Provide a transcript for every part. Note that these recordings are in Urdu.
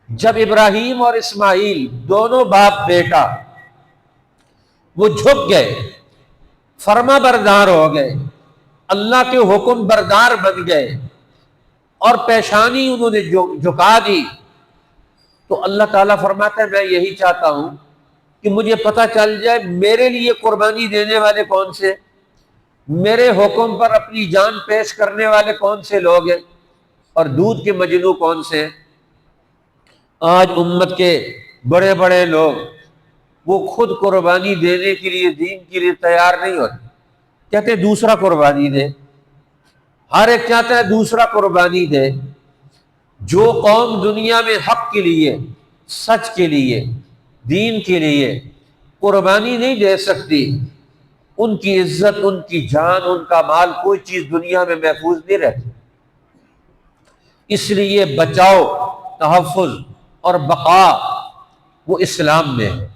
جب ابراہیم اور اسماعیل دونوں باپ بیٹا وہ جھک گئے، فرما بردار ہو گئے، اللہ کے حکم بردار بن گئے اور پیشانی انہوں نے جھکا دی، تو اللہ تعالیٰ فرماتا ہے میں یہی چاہتا ہوں کہ مجھے پتہ چل جائے میرے لیے قربانی دینے والے کون سے، میرے حکم پر اپنی جان پیش کرنے والے کون سے لوگ ہیں اور دودھ کے مجنو کون سے ہیں۔ آج امت کے بڑے بڑے لوگ وہ خود قربانی دینے کے لیے، دین کے لیے تیار نہیں ہوتے، کہتے ہیں دوسرا قربانی دے، ہر ایک چاہتا ہے دوسرا قربانی دے۔ جو قوم دنیا میں حق کے لیے، سچ کے لیے، دین کے لیے قربانی نہیں دے سکتی، ان کی عزت، ان کی جان، ان کا مال، کوئی چیز دنیا میں محفوظ نہیں رہتی۔ اس لیے بچاؤ، تحفظ اور بقا وہ اسلام میں ہے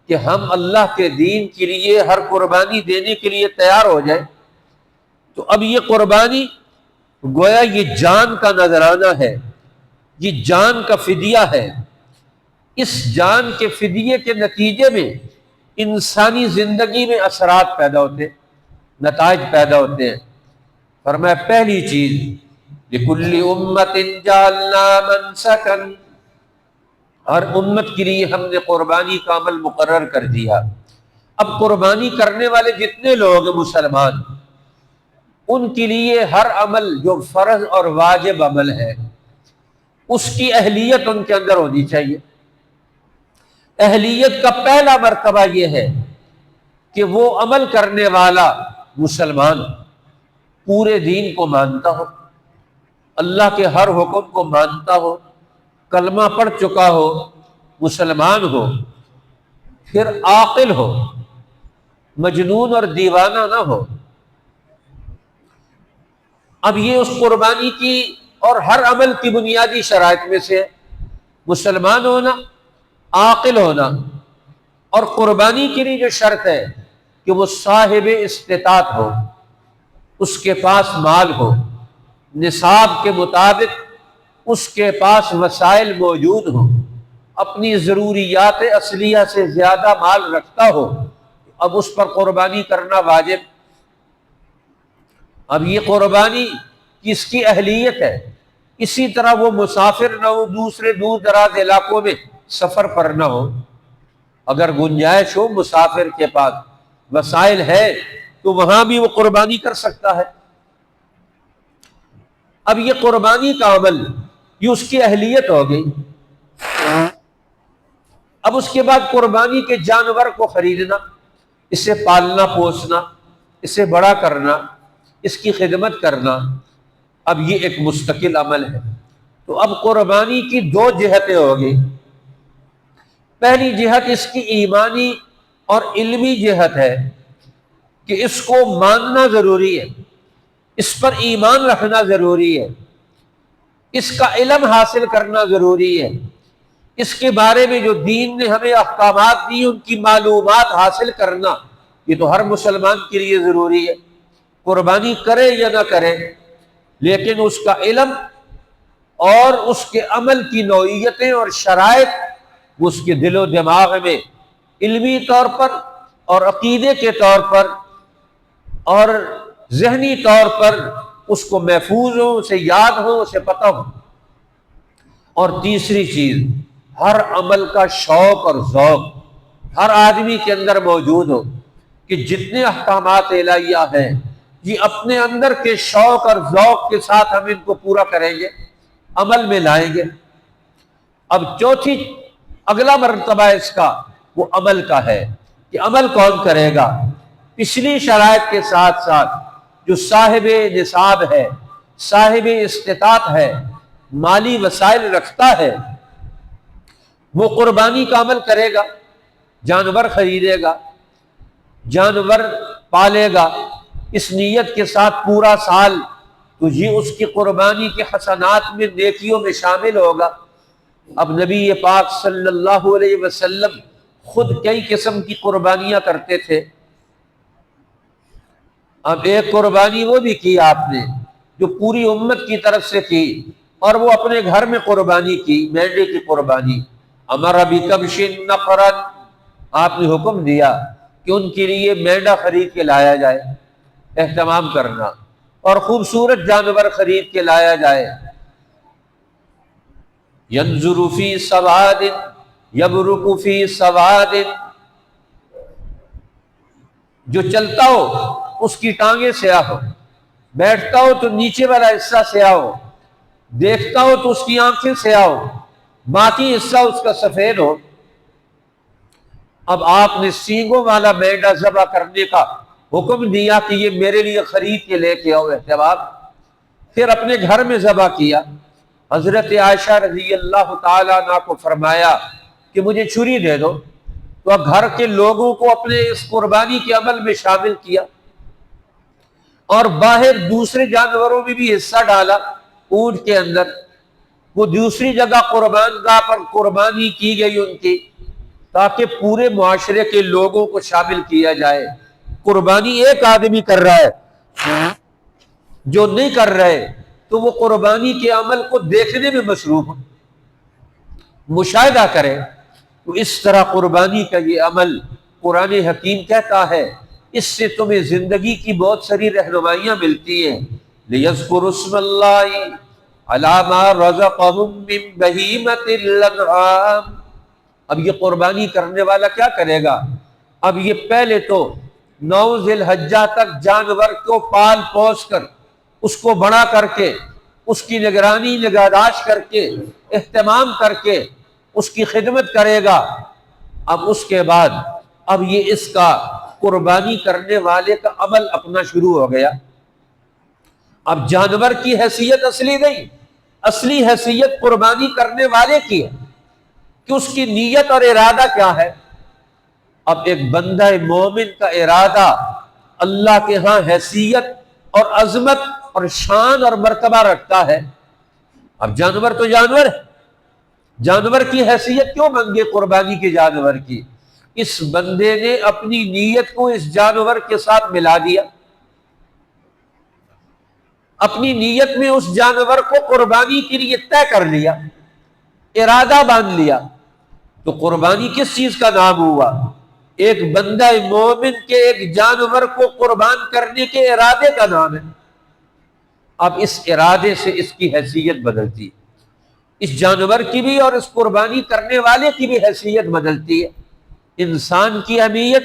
کہ ہم اللہ کے دین کے لیے ہر قربانی دینے کے لیے تیار ہو جائیں۔ تو اب یہ قربانی گویا یہ جان کا نذرانہ ہے، یہ جان کا فدیہ ہے۔ اس جان کے فدیے کے نتیجے میں انسانی زندگی میں اثرات پیدا ہوتے ہیں، نتائج پیدا ہوتے ہیں۔ فرمایا پہلی چیز لِكُلِّ أُمَّةٍ جَعَلْنَا مَنْسَكًا، ہر امت کے لیے ہم نے قربانی کا عمل مقرر کر دیا۔ اب قربانی کرنے والے جتنے لوگ ہیں مسلمان، ان کے لیے ہر عمل جو فرض اور واجب عمل ہے اس کی اہلیت ان کے اندر ہونی چاہیے۔ اہلیت کا پہلا مرتبہ یہ ہے کہ وہ عمل کرنے والا مسلمان پورے دین کو مانتا ہو، اللہ کے ہر حکم کو مانتا ہو، کلمہ پڑھ چکا ہو، مسلمان ہو، پھر عاقل ہو، مجنون اور دیوانہ نہ ہو۔ اب یہ اس قربانی کی اور ہر عمل کی بنیادی شرائط میں سے مسلمان ہونا، عاقل ہونا، اور قربانی کے لیے جو شرط ہے کہ وہ صاحب استطاعت ہو، اس کے پاس مال ہو، نصاب کے مطابق اس کے پاس وسائل موجود ہوں، اپنی ضروریات اصلیہ سے زیادہ مال رکھتا ہو، اب اس پر قربانی کرنا واجب۔ اب یہ قربانی کس کی اہلیت ہے؟ اسی طرح وہ مسافر نہ ہو، دوسرے دور دراز علاقوں میں سفر پر نہ ہو، اگر گنجائش ہو، مسافر کے پاس وسائل ہے تو وہاں بھی وہ قربانی کر سکتا ہے۔ اب یہ قربانی کا عمل، یہ اس کی اہلیت ہو گئی۔ اب اس کے بعد قربانی کے جانور کو خریدنا، اسے پالنا پوسنا، اسے بڑا کرنا، اس کی خدمت کرنا، اب یہ ایک مستقل عمل ہے۔ تو اب قربانی کی دو جہتیں ہوگی۔ پہلی جہت اس کی ایمانی اور علمی جہت ہے کہ اس کو ماننا ضروری ہے، اس پر ایمان رکھنا ضروری ہے، اس کا علم حاصل کرنا ضروری ہے، اس کے بارے میں جو دین نے ہمیں احکامات دی ان کی معلومات حاصل کرنا یہ تو ہر مسلمان کے لیے ضروری ہے، قربانی کرے یا نہ کرے، لیکن اس کا علم اور اس کے عمل کی نوعیتیں اور شرائط اس کے دل و دماغ میں علمی طور پر اور عقیدے کے طور پر اور ذہنی طور پر اس کو محفوظ ہو، اسے یاد ہو، اسے پتہ ہو۔ اور تیسری چیز، ہر عمل کا شوق اور ذوق ہر آدمی کے اندر موجود ہو کہ جتنے احکامات الہیہ ہیں یہ اپنے اندر کے شوق اور ذوق کے ساتھ ہم ان کو پورا کریں گے، عمل میں لائیں گے۔ اب چوتھی اگلا مرتبہ اس کا وہ عمل کا ہے کہ عمل کون کرے گا۔ پچھلی شرائط کے ساتھ ساتھ جو صاحب نصاب ہے، صاحب استطاعت ہے، مالی وسائل رکھتا ہے، وہ قربانی کا عمل کرے گا، جانور خریدے گا، جانور پالے گا، اس نیت کے ساتھ پورا سال تو یہ اس کی قربانی کے حسنات میں، نیکیوں میں شامل ہوگا۔ اب نبی پاک صلی اللہ علیہ وسلم خود کئی قسم کی قربانیاں کرتے تھے۔ اب ایک قربانی وہ بھی کی آپ نے جو پوری امت کی طرف سے کی، اور وہ اپنے گھر میں قربانی کی، مینڈے کی قربانی. امر بکبش نفرن، آپ نے حکم دیا کہ ان کے لیے مینڈا خرید کے لایا جائے، اہتمام کرنا، اور خوبصورت جانور خرید کے لایا جائے. ینظر فی سواد یبرق فی سواد، جو چلتا ہو اس کی ٹانگیں سیاہ ہو، بیٹھتا ہو تو نیچے والا حصہ سیاہ ہو، دیکھتا ہو تو اس کی آنکھیں سیاہ ہو، باقی حصہ اس کا سفید ہو. اب آپ نے سینگوں والا مینڈا ذبح کرنے کا حکم دیا کہ یہ میرے لیے خرید کے لے کے آؤ، احتمام. پھر اپنے گھر میں ذبح کیا. حضرت عائشہ رضی اللہ تعالیٰ عنہ کو فرمایا کہ مجھے چھری دے دو، تو گھر کے لوگوں کو اپنے اس قربانی کے عمل میں شامل کیا، اور باہر دوسرے جانوروں میں بھی حصہ ڈالا. اونٹ کے اندر وہ دوسری جگہ قربان گاہ پر قربانی کی گئی ان کی، تاکہ پورے معاشرے کے لوگوں کو شامل کیا جائے. قربانی ایک آدمی کر رہا ہے، جو نہیں کر رہے تو وہ قربانی کے عمل کو دیکھنے میں مصروف ہو، مشاہدہ کرے. تو اس طرح قربانی کا یہ عمل قرآن حکیم کہتا ہے اس سے تمہیں زندگی کی بہت ساری رہنمائیاں ملتی ہیں. لِيَذْكُرُوا اسْمَ اللَّهِ عَلَىٰ مَا رَزَقَهُم مِّن بَهِيمَةِ الْأَنْعَامِ. اب یہ قربانی کرنے والا کیا کرے گا؟ اب یہ پہلے تو 9 ذی الحجہ تک جانور کو پال پوس کر، اس کو بڑا کر کے، اس کی نگرانی نگہداشت کر کے، اہتمام کر کے اس کی خدمت کرے گا. اب اس کے بعد اب یہ اس کا قربانی کرنے والے کا عمل اپنا شروع ہو گیا. اب جانور کی حیثیت اصلی نہیں، اصلی حیثیت قربانی کرنے والے کی ہے کہ اس کی نیت اور ارادہ کیا ہے. اب ایک بندہ مومن کا ارادہ اللہ کے ہاں حیثیت اور عظمت اور شان اور مرتبہ رکھتا ہے. اب جانور تو جانور ہے، جانور کی حیثیت کیوں مانگے قربانی کے جانور کی؟ اس بندے نے اپنی نیت کو اس جانور کے ساتھ ملا دیا، اپنی نیت میں اس جانور کو قربانی کے لیے طے کر لیا، ارادہ باندھ لیا. تو قربانی کس چیز کا نام ہوا؟ ایک بندہ مومن کے ایک جانور کو قربان کرنے کے ارادے کا نام ہے. اب اس ارادے سے اس کی حیثیت بدلتی ہے، اس جانور کی بھی اور اس قربانی کرنے والے کی بھی حیثیت بدلتی ہے. انسان کی اہمیت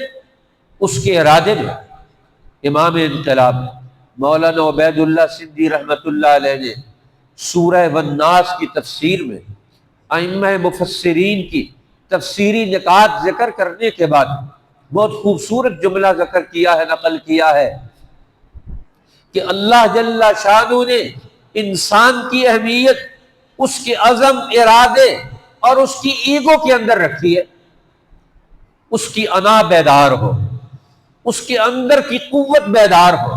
اس کے ارادے میں. امام انقلاب مولانا عبید اللہ سندھی رحمۃ اللہ علیہ نے سورہ والناس کی تفسیر میں ائمہ مفسرین کی تفسیری نکات ذکر کرنے کے بعد بہت خوبصورت جملہ ذکر کیا ہے، نقل کیا ہے کہ اللہ جل شانہ نے انسان کی اہمیت اس کے عزم، ارادے اور اس کی ایگو کے اندر رکھی ہے. اس کی انا بیدار ہو، اس کے اندر کی قوت بیدار ہو،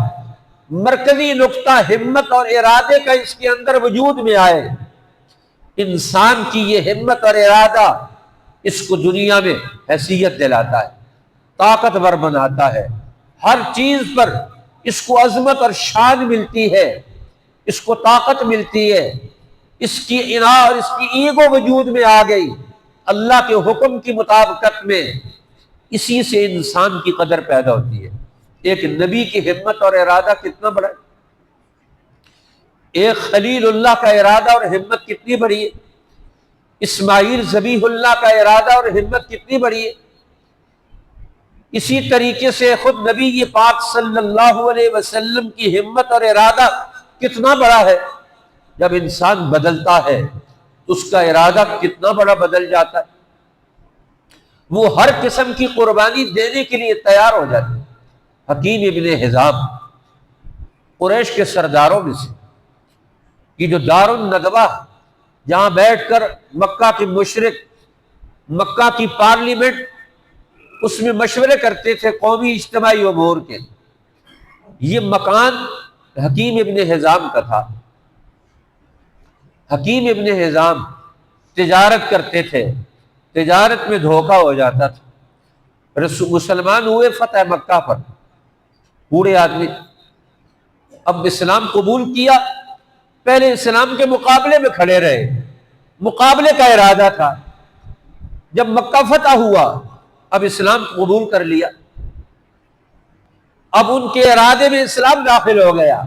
مرکزی نقطہ ہمت اور ارادے کا اس کے اندر وجود میں آئے. انسان کی یہ ہمت اور ارادہ اس کو دنیا میں حیثیت دلاتا ہے، طاقتور بناتا ہے. ہر چیز پر اس کو عظمت اور شان ملتی ہے، اس کو طاقت ملتی ہے. اس کی انا اور اس کی ایگو وجود میں آ گئی اللہ کے حکم کی مطابقت میں. اسی سے انسان کی قدر پیدا ہوتی ہے. ایک نبی کی ہمت اور ارادہ کتنا بڑا ہے، ایک خلیل اللہ کا ارادہ اور ہمت کتنی بڑی ہے، اسماعیل ذبیح اللہ کا ارادہ اور ہمت کتنی بڑی ہے. اسی طریقے سے خود نبی پاک صلی اللہ علیہ وسلم کی ہمت اور ارادہ کتنا بڑا ہے. جب انسان بدلتا ہے تو اس کا ارادہ کتنا بڑا بدل جاتا ہے. وہ ہر قسم کی قربانی دینے کے لیے تیار ہو جاتے. حکیم ابن حزام قریش کے سرداروں میں سے، کہ جو دار الندوہ جہاں بیٹھ کر مکہ کے مشرک، مکہ کی پارلیمنٹ، اس میں مشورے کرتے تھے قومی اجتماعی امور کے، یہ مکان حکیم ابن حزام کا تھا. حکیم ابن حزام تجارت کرتے تھے، تجارت میں دھوکہ ہو جاتا تھا. مسلمان ہوئے فتح مکہ پر پورے آدمی، اب اسلام قبول کیا پہلے اسلام کے مقابلے میں کھڑے رہے، مقابلے کا ارادہ تھا، جب مکہ فتح ہوا اب اسلام قبول کر لیا، اب ان کے ارادے میں اسلام داخل ہو گیا،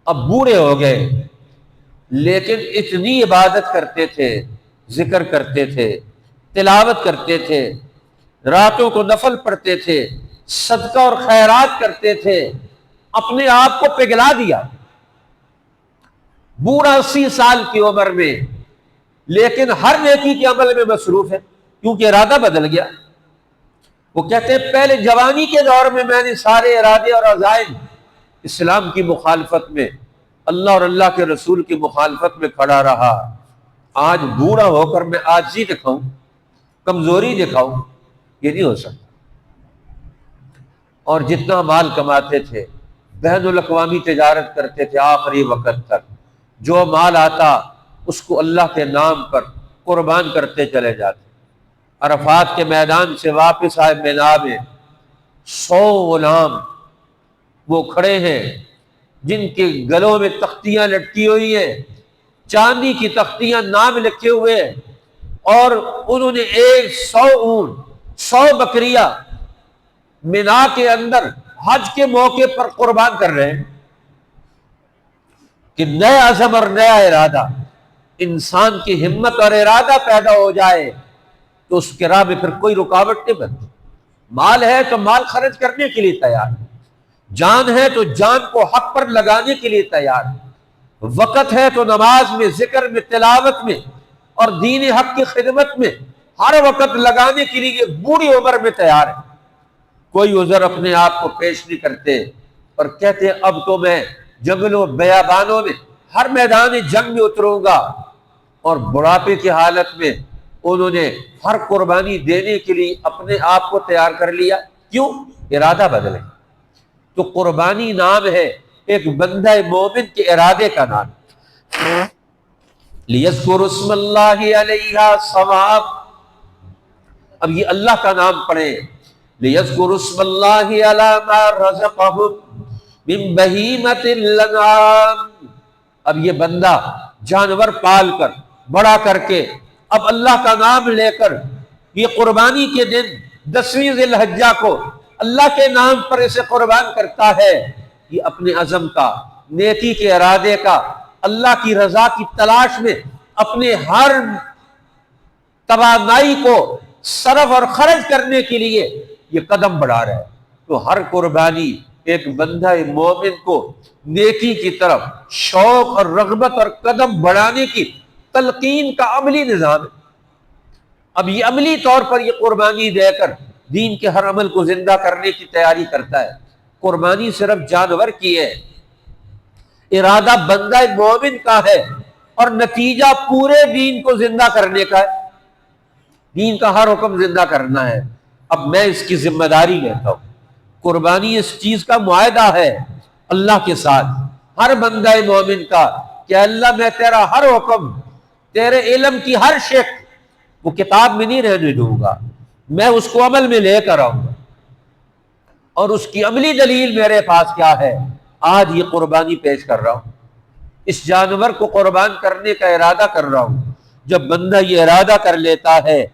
اب بوڑھے ہو گئے، لیکن اتنی عبادت کرتے تھے، ذکر کرتے تھے، تلاوت کرتے تھے، راتوں کو نفل پڑھتے تھے، صدقہ اور خیرات کرتے تھے، اپنے آپ کو پگھلا دیا، بوڑھا 80 سال کی عمر میں، لیکن ہر نیکی کے عمل میں مصروف ہے، کیونکہ ارادہ بدل گیا۔ وہ کہتے ہیں پہلے جوانی کے دور میں نے سارے ارادے اور عزائم اسلام کی مخالفت میں، اللہ اور اللہ کے رسول کی مخالفت میں کھڑا رہا، آج بوڑھا ہو کر میں عاجزی دکھاؤں، کمزوری دکھاؤں، یہ نہیں ہو سکتا۔ اور جتنا مال کماتے تھے، بین الاقوامی تجارت کرتے تھے، آخری وقت تک جو مال آتا اس کو اللہ کے نام پر قربان کرتے چلے جاتے۔ عرفات کے میدان سے واپس آئے مینا میں 100 غلام وہ کھڑے ہیں جن کے گلوں میں تختیاں لٹکی ہوئی ہیں، چاندی کی تختیاں، نام لکھے ہوئے ہیں، اور انہوں نے 100 اونٹ، 100 بکریاں مینا کے اندر حج کے موقع پر قربان کر رہے ہیں کہ نیا عزم اور نیا ارادہ، انسان کی ہمت اور ارادہ پیدا ہو جائے تو اس کے راہ میں پھر کوئی رکاوٹ نہیں بنتی۔ مال ہے تو مال خرچ کرنے کے لیے تیار، جان ہے تو جان کو حق پر لگانے کے لیے تیار، وقت ہے تو نماز میں، ذکر میں، تلاوت میں اور دین حق کی خدمت میں ہر وقت لگانے کے لیے بوڑھی عمر میں تیار ہے۔ کوئی عذر اپنے آپ کو پیش نہیں کرتے اور کہتے اب تو میں جنگلوں بیابانوں میں ہر میدان جنگ میں اتروں گا، اور بڑھاپے کی حالت میں انہوں نے ہر قربانی دینے کے لیے اپنے آپ کو تیار کر لیا۔ کیوں؟ ارادہ بدلے۔ تو قربانی نام ہے ایک بندہ مومن کے ارادے کا نام۔ لِيَذْكُرُ اسْمَ اللَّهِ عَلَيْهَا صَوَابٌ، اب یہ اللہ کا نام پڑھیں، لِيَذْكُرُ اسْمَ اللَّهِ عَلَى مَا رَزَقَهُمْ مِن بَهِيمَةِ الْأَنْعَامِ، اب یہ بندہ جانور پال کر، بڑا کر کے، اب اللہ کا نام لے کر یہ قربانی کے دن 10ویں ذی الحجہ کو اللہ کے نام پر اسے قربان کرتا ہے، یہ اپنے عزم کا، نیکی کے ارادے کا، اللہ کی رضا کی تلاش میں اپنے ہر توانائی کو صرف اور خرچ کرنے کے لیے یہ قدم بڑھا رہا ہے۔ تو ہر قربانی ایک بندہ مومن کو نیکی کی طرف شوق اور رغبت اور قدم بڑھانے کی تلقین کا عملی نظام ہے۔ اب یہ عملی طور پر یہ قربانی دے کر دین کے ہر عمل کو زندہ کرنے کی تیاری کرتا ہے۔ قربانی صرف جانور کی ہے، ارادہ بندہ مومن کا ہے، اور نتیجہ پورے دین کو زندہ کرنے کا ہے۔ دین کا ہر حکم زندہ کرنا ہے۔ اب میں اس کی ذمہ داری لیتا ہوں۔ قربانی اس چیز کا معاہدہ ہے اللہ کے ساتھ، ہر بندہ مومن کا، کہ اللہ میں تیرا ہر حکم، تیرے علم کی ہر شک وہ کتاب میں نہیں رہنے دوں گا، میں اس کو عمل میں لے کر آؤں گا، اور اس کی عملی دلیل میرے پاس کیا ہے؟ آج یہ قربانی پیش کر رہا ہوں، اس جانور کو قربان کرنے کا ارادہ کر رہا ہوں۔ جب بندہ یہ ارادہ کر لیتا ہے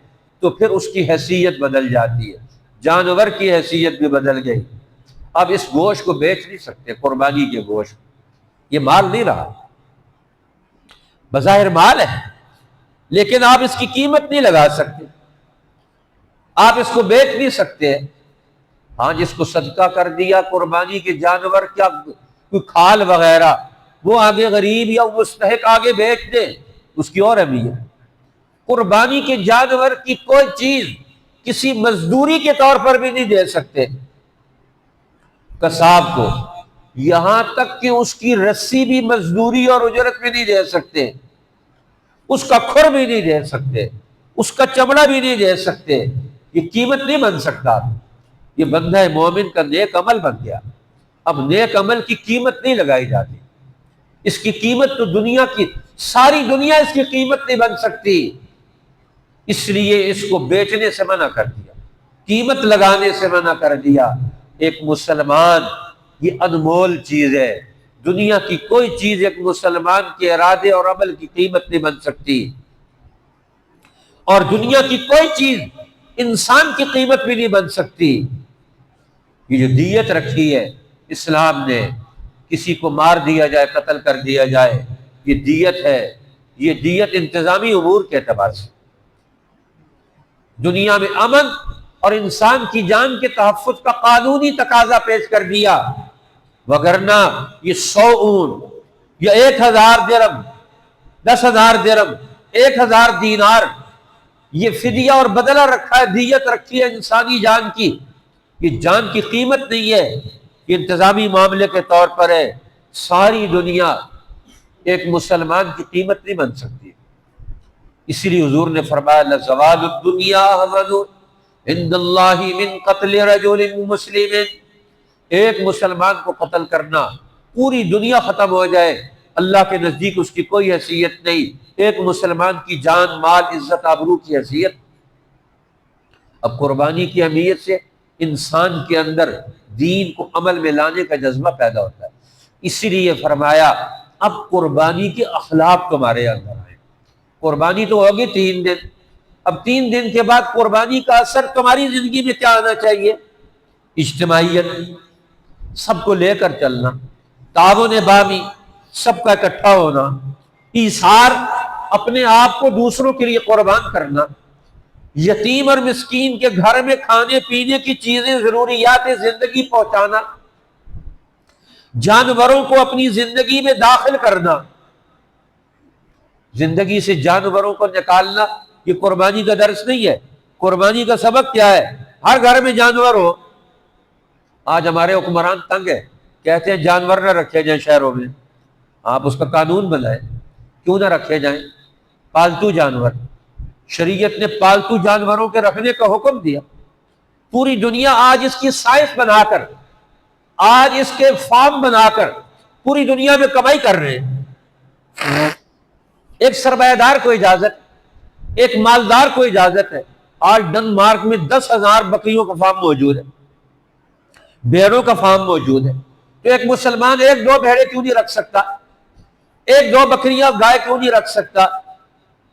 تو پھر اس کی حیثیت بدل جاتی ہے، جانور کی حیثیت بھی بدل گئی۔ اب اس گوشت کو بیچ نہیں سکتے، قربانی کے گوشت، یہ مال نہیں رہا، بظاہر مال ہے لیکن آپ اس کی قیمت نہیں لگا سکتے، آپ اس کو بیچ نہیں سکتے۔ ہاں جس کو صدقہ کر دیا قربانی کے جانور، کیا کوئی کھال وغیرہ، وہ آگے غریب یا مستحق آگے بیچ دے، اس کی اور اہمیت۔ قربانی کے جانور کی کوئی چیز کسی مزدوری کے طور پر بھی نہیں دے سکتے قصاب کو، یہاں تک کہ اس کی رسی بھی مزدوری اور اجرت میں نہیں دے سکتے، اس کا کھر بھی نہیں دے سکتے، اس کا چمڑا بھی نہیں دے سکتے، یہ قیمت نہیں بن سکتا۔ یہ بندہ مومن کا نیک عمل بن گیا۔ اب نیک عمل کی قیمت نہیں لگائی جاتی، اس کی قیمت تو دنیا کی ساری دنیا اس کی قیمت نہیں بن سکتی، اس لیے اس کو بیچنے سے منع کر دیا، قیمت لگانے سے منع کر دیا۔ ایک مسلمان یہ انمول چیز ہے، دنیا کی کوئی چیز ایک مسلمان کے ارادے اور عمل کی قیمت نہیں بن سکتی، اور دنیا کی کوئی چیز انسان کی قیمت بھی نہیں بن سکتی۔ یہ جو دیت رکھی ہے اسلام نے، کسی کو مار دیا جائے، قتل کر دیا جائے، یہ دیت ہے۔ یہ دیت انتظامی امور کے اعتبار سے دنیا میں امن اور انسان کی جان کے تحفظ کا قانونی تقاضا پیش کر دیا، وگرنہ یہ 100 اونٹ یا 1000 درہم، 10,000 درہم، 1000 دینار، یہ فدیہ اور بدلہ رکھا ہے، دیت رکھی ہے انسانی جان کی۔ یہ جان کی قیمت نہیں ہے، یہ انتظامی معاملے کے طور پر ہے۔ ساری دنیا ایک مسلمان کی قیمت نہیں بن سکتی، اسی لیے حضور نے فرمایا لزوال الدنیا احوج عند اللہ من قتل رجل مسلم، ایک مسلمان کو قتل کرنا، پوری دنیا ختم ہو جائے، اللہ کے نزدیک اس کی کوئی حیثیت نہیں، ایک مسلمان کی جان، مال، عزت، آبرو کی حیثیت۔ اب قربانی کی اہمیت سے انسان کے اندر دین کو عمل میں لانے کا جذبہ پیدا ہوتا ہے، اسی لیے فرمایا اب قربانی کے اخلاق تمہارے اندر آئے۔ قربانی تو ہوگی 3 دن، اب 3 دن کے بعد قربانی کا اثر تمہاری زندگی میں کیا آنا چاہیے؟ اجتماعیت، سب کو لے کر چلنا، تعاون باہمی، سب کا اکٹھا ہونا، ایثار، اپنے آپ کو دوسروں کے لیے قربان کرنا، یتیم اور مسکین کے گھر میں کھانے پینے کی چیزیں، ضروریات زندگی پہنچانا، جانوروں کو اپنی زندگی میں داخل کرنا، زندگی سے جانوروں کو نکالنا، یہ قربانی کا درس نہیں ہے۔ قربانی کا سبق کیا ہے؟ ہر گھر میں جانور ہو۔ آج ہمارے حکمران تنگ ہے، کہتے ہیں جانور نہ رکھے جائیں شہروں میں، آپ اس کا قانون بنائیں، کیوں نہ رکھے جائیں پالتو جانور۔ شریعت نے پالتو جانوروں کے رکھنے کا حکم دیا۔ پوری دنیا آج اس کی سائنس بنا کر، آج اس کے فارم بنا کر پوری دنیا میں کمائی کر رہے ہیں۔ ایک سرمایہ دار کو اجازت، ایک مالدار کو اجازت ہے۔ آج ڈنمارک میں 10,000 بکریوں کا فارم موجود ہے، بھیڑوں کا فارم موجود ہے۔ تو ایک مسلمان 1-2 بھیڑیں کیوں نہیں رکھ سکتا؟ 1-2 بکریاں گائے کیوں نہیں رکھ سکتا؟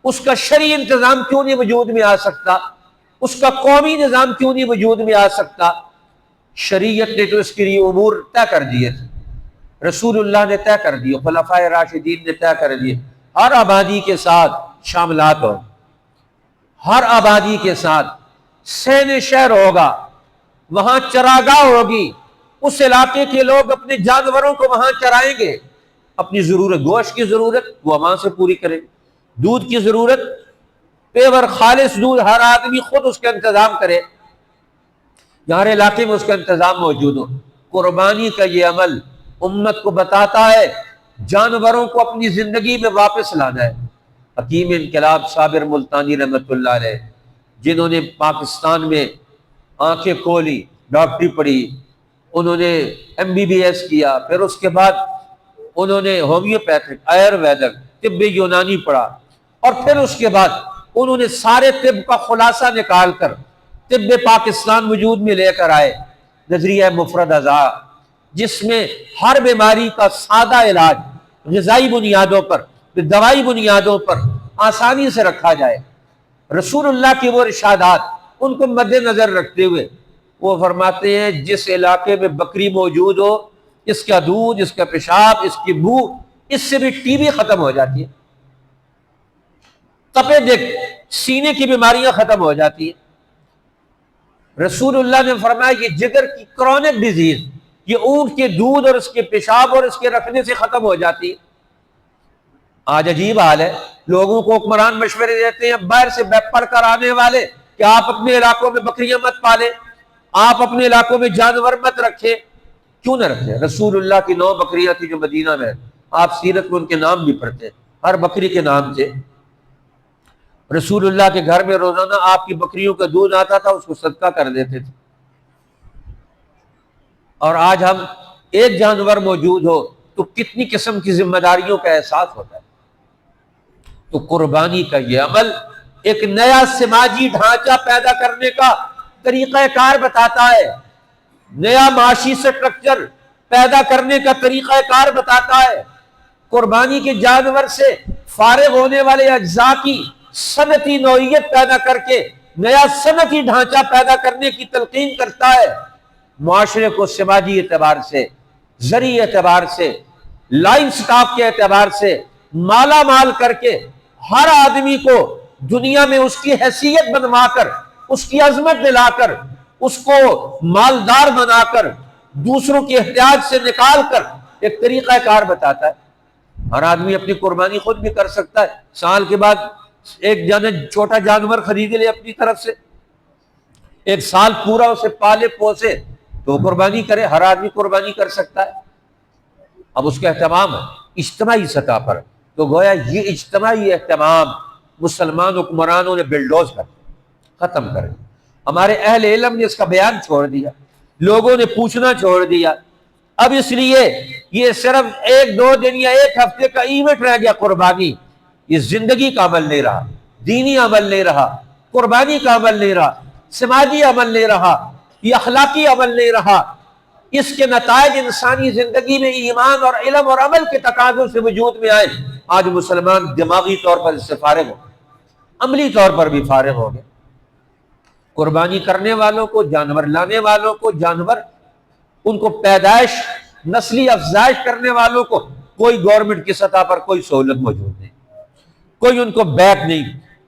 اس کا شرعی انتظام کیوں نہیں وجود میں آ سکتا؟ اس کا قومی نظام کیوں نہیں وجود میں آ سکتا؟ شریعت نے تو اس کے لیے امور طے کر دیے تھے، رسول اللہ نے طے کر دیے، خلفائے راشدین نے طے کر دیے۔ ہر آبادی کے ساتھ شاملات ہو، ہر آبادی کے ساتھ سین شہر ہوگا، وہاں چراگاہ ہوگی، اس علاقے کے لوگ اپنے جانوروں کو وہاں چرائیں گے، اپنی ضرورت، گوشت کی ضرورت وہ وہاں سے پوری کریں، دودھ کی ضرورت، پیور خالص دودھ ہر آدمی خود اس کا انتظام کرے، ہر علاقے میں اس کا انتظام موجود ہو۔ قربانی کا یہ عمل امت کو بتاتا ہے جانوروں کو اپنی زندگی میں واپس لانا ہے۔ حکیم انقلاب صابر ملتانی رحمۃ اللہ علیہ، جنہوں نے پاکستان میں آنکھیں کھولی، ڈاکٹری پڑھی، انہوں نے MBBS کیا، پھر اس کے بعد انہوں نے ہومیوپیتھک، آیورویدک، طب یونانی پڑھا، اور پھر اس کے بعد انہوں نے سارے طب کا خلاصہ نکال کر طب پاکستان وجود میں لے کر آئے، نظریہ مفرد ازا، جس میں ہر بیماری کا سادہ علاج غذائی بنیادوں پر، دوائی بنیادوں پر آسانی سے رکھا جائے۔ رسول اللہ کی وہ ارشادات، ان کو مد نظر رکھتے ہوئے وہ فرماتے ہیں جس علاقے میں بکری موجود ہو، اس کا دودھ، اس کا پیشاب، اس کی بو، اس سے بھی ٹی بی ختم ہو جاتی ہے، تپے دیکھ سینے کی بیماریاں ختم ہو جاتی ہیں۔ رسول اللہ نے فرمایا یہ جگر کی کرونک ڈیزیز، یہ اونٹ کے دودھ اور اس کے پیشاب اور اس کے رکھنے سے ختم ہو جاتی ہے۔ آج عجیب حال ہے، لوگوں کو حکمران مشورے دیتے ہیں باہر سے پڑھ کر آنے والے کہ آپ اپنے علاقوں میں بکریاں مت پالیں، آپ اپنے علاقوں میں جانور مت رکھیں۔ کیوں نہ رکھیں؟ رسول اللہ کی 9 بکریاں تھی جو مدینہ میں، آپ سیرت میں ان کے نام بھی پڑھتے ہیں، ہر بکری کے نام تھے۔ رسول اللہ کے گھر میں روزانہ آپ کی بکریوں کا دودھ آتا تھا، اس کو صدقہ کر دیتے تھے۔ اور آج ہم ایک جانور موجود ہو تو کتنی قسم کی ذمہ داریوں کا احساس ہوتا ہے۔ تو قربانی کا یہ عمل ایک نیا سماجی ڈھانچہ پیدا کرنے کا طریقہ کار بتاتا ہے، نیا معاشی سٹرکچر، پیدا کرنے کا طریقہ کار بتاتا ہے، قربانی کے جانور سے فارغ ہونے والے اجزاء کی صنعتی نوعیت پیدا کر کے نیا صنعتی ڈھانچہ پیدا کرنے کی تلقین کرتا ہے، معاشرے کو سماجی اعتبار سے، زرعی اعتبار سے، لائن سٹاف کے اعتبار سے مالا مال کر کے ہر آدمی کو دنیا میں اس کی حیثیت بنوا کر، اس کی عظمت دلا کر، اس کو مالدار بنا کر، دوسروں کی احتیاج سے نکال کر ایک طریقہ کار بتاتا ہے۔ ہر آدمی اپنی قربانی خود بھی کر سکتا ہے، سال کے بعد ایک چھوٹا جانور خرید لے اپنی طرف سے، ایک سال پورا اسے پالے پوسے تو قربانی کرے، ہر آدمی قربانی کر سکتا ہے۔ اب اس کا اہتمام ہے اجتماعی سطح پر، تو گویا یہ اجتماعی اہتمام مسلمان حکمرانوں نے بلڈوز کر ختم کر دیا۔ ہمارے اہل علم نے اس کا بیان چھوڑ دیا، لوگوں نے پوچھنا چھوڑ دیا۔ اب اس لیے یہ صرف ایک دو دن یا ایک ہفتے کا ایونٹ رہ گیا قربانی، یہ زندگی کا عمل نہیں رہا، دینی عمل نہیں رہا، قربانی کا عمل نہیں رہا، سماجی عمل نہیں رہا، یہ اخلاقی عمل نہیں رہا۔ اس کے نتائج انسانی زندگی میں ایمان اور علم اور عمل کے تقاضوں سے وجود میں آئے۔ آج مسلمان دماغی طور پر اس سے فارغ ہو، عملی طور پر بھی فارغ ہو گئے۔ قربانی کرنے والوں کو، جانور لانے والوں کو، جانور ان کو پیدائش نسلی افزائش کرنے والوں کو کوئی گورنمنٹ کی سطح پر کوئی سہولت موجود نہیں، کوئی ان کو بیک نہیں،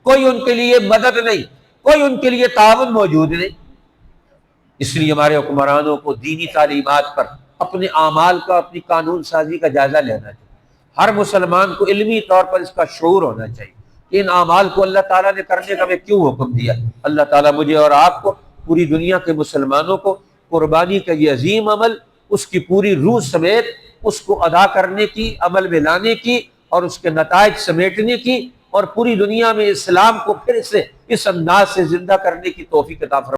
کوئی ان کے لیے مدد نہیں، کوئی ان کے لیے تعاون موجود نہیں۔ اس لیے ہمارے حکمرانوں کو دینی تعلیمات پر اپنے اعمال کا، اپنی قانون سازی کا جائزہ لینا چاہیے۔ ہر مسلمان کو علمی طور پر اس کا شعور ہونا چاہیے کہ ان اعمال کو اللہ تعالیٰ نے کرنے کا ہمیں کیوں حکم دیا۔ اللہ تعالیٰ مجھے اور آپ کو، پوری دنیا کے مسلمانوں کو قربانی کا یہ عظیم عمل، اس کی پوری روح سمیت اس کو ادا کرنے کی، عمل میں لانے کی اور اس کے نتائج سمیٹنے کی، اور پوری دنیا میں اسلام کو پھر سے اس انداز سے زندہ کرنے کی توفیق عطا فرمائے۔